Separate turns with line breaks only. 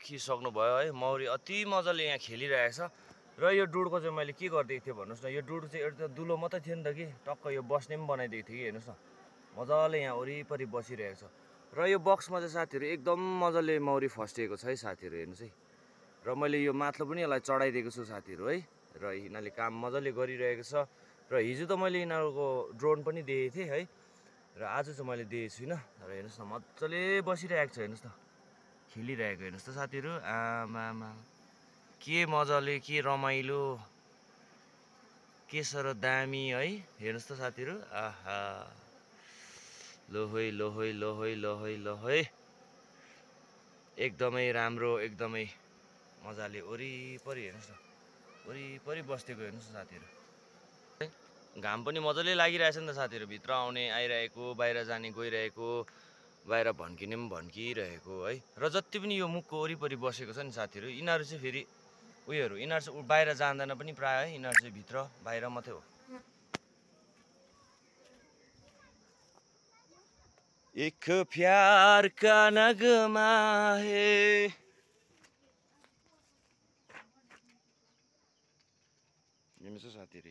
देखिसक्नु भयो है मौरी अति मजाले यहाँ खेलिरहेको छ। र यो डुडको चाहिँ मैले के गरिदिएको थिएँ भन्नुहोस् न, यो डुड चाहिँ एउटा दुलो मात्रै थियो नि त कि टक्क यो बस्ने पनि बनाइदिएको थिएँ कि हेर्नुहोस् न मजाले यहाँ वरिपरि बसिरहेको छ। र यो बक्समा चाहिँ साथीहरू एकदम मजाले मौरी फस्टिएको छ है साथीहरू हेर्नुहोस् है। र मैले यो माथलो पनि यसलाई चढाइदिएको छु साथीहरू है। र यिनीहरूले काम मजाले गरिरहेको छ। र हिजो त मैले यिनीहरूको ड्रोन पनि दिएको थिएँ है। र आज चाहिँ मैले दिएको छुइनँ। र हेर्नुहोस् न मजाले बसिरहेको छ हेर्नुहोस् न, खेलिरहेको हेर्नुहोस् त साथीहरू। आमामा के मजाले, के रमाइलो, के साह्रो दामी है। हेर्नुहोस् त साथीहरू, आहा लोहै लोहै लोहै लोहै लोहै एकदमै राम्रो, एकदमै मजाले वरिपरि हेर्नुहोस् न वरिपरि बस्तीको हेर्नुहोस् न साथीहरू। घाम पनि मजाले लागिरहेछ नि त साथीहरू, भित्र आउने आइरहेको, बाहिर जाने गइरहेको, बाहिर भन्किने पनि भन्किरहेको है। र जति पनि यो मुखको वरिपरि बसेको छ नि साथीहरू, यिनीहरू चाहिँ फेरि उयोहरू, यिनीहरू चाहिँ बाहिर जाँदैन पनि प्रायः है, यिनीहरू चाहिँ भित्र बाहिर मात्रै हो। एक प्यार का नगमा है। हेर्नुहोस् साथीहरू